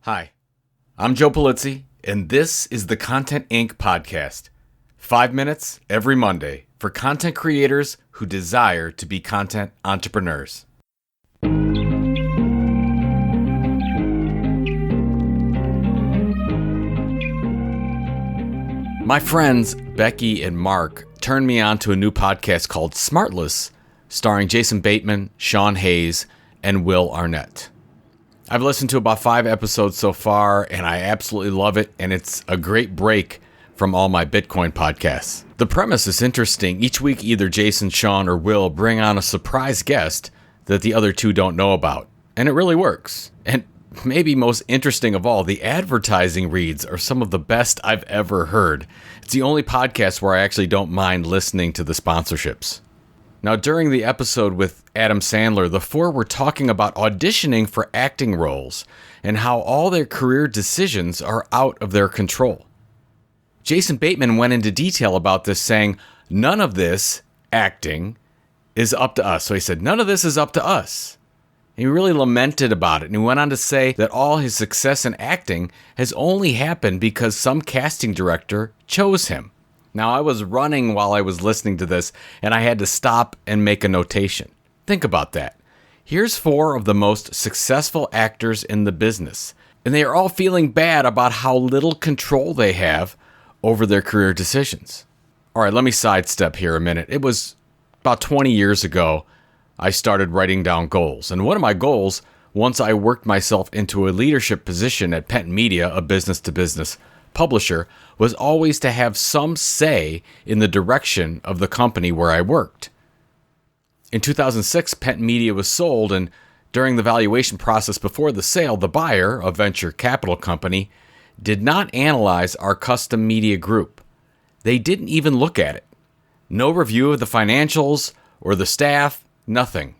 Hi, I'm Joe Polizzi, and this is the Content Inc. podcast. 5 minutes every Monday for content creators who desire to be content entrepreneurs. My friends Becky and Mark turned me on to a new podcast called Smartless, starring Jason Bateman, Sean Hayes, and Will Arnett. I've listened to about 5 episodes so far, and I absolutely love it, and it's a great break from all my Bitcoin podcasts. The premise is interesting. Each week, either Jason, Sean, or Will bring on a surprise guest that the other two don't know about, and it really works. And maybe most interesting of all, the advertising reads are some of the best I've ever heard. It's the only podcast where I actually don't mind listening to the sponsorships. Now, during the episode with Adam Sandler, the four were talking about auditioning for acting roles and how all their career decisions are out of their control. Jason Bateman went into detail about this, saying, none of this, acting, is up to us. So he said, none of this is up to us. And he really lamented about it. And he went on to say that all his success in acting has only happened because some casting director chose him. Now, I was running while I was listening to this, and I had to stop and make a notation. Think about that. Here's 4 of the most successful actors in the business, and they are all feeling bad about how little control they have over their career decisions. All right, let me sidestep here a minute. It was about 20 years ago I started writing down goals, and one of my goals, once I worked myself into a leadership position at Penton Media, a business-to-business publisher, was always to have some say in the direction of the company where I worked. In 2006, Penton Media was sold, and during the valuation process before the sale, the buyer, a venture capital company, did not analyze our custom media group. They didn't even look at it. No review of the financials or the staff, nothing.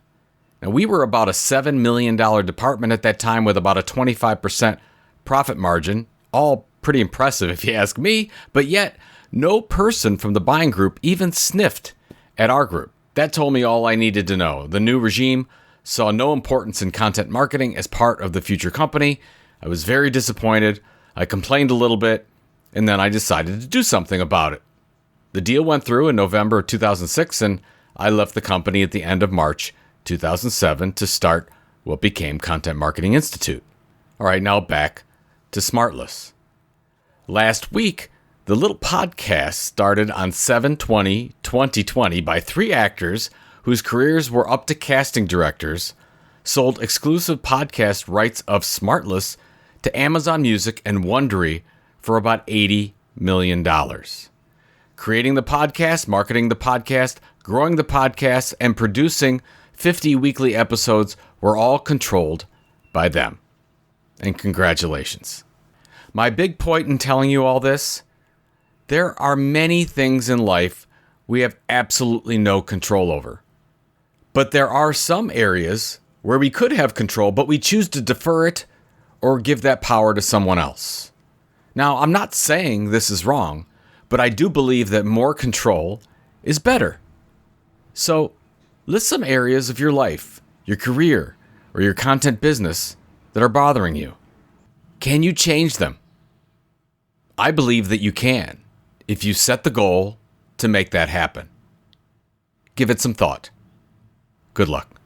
Now, we were about a $7 million department at that time with about a 25% profit margin, all pretty impressive if you ask me, but yet no person from the buying group even sniffed at our group. That told me all I needed to know. The new regime saw no importance in content marketing as part of the future company. I was very disappointed. I complained a little bit, and then I decided to do something about it. The deal went through in November 2006, and I left the company at the end of March 2007 to start what became Content Marketing Institute. All right, now back to Smartless. Last week, the little podcast started on 7/20/2020 by 3 actors whose careers were up to casting directors, sold exclusive podcast rights of Smartless to Amazon Music and Wondery for about $80 million. Creating the podcast, marketing the podcast, growing the podcast, and producing 50 weekly episodes were all controlled by them. And congratulations. My big point in telling you all this, there are many things in life we have absolutely no control over. But there are some areas where we could have control, but we choose to defer it or give that power to someone else. Now, I'm not saying this is wrong, but I do believe that more control is better. So, list some areas of your life, your career, or your content business that are bothering you. Can you change them? I believe that you can, if you set the goal to make that happen. Give it some thought. Good luck.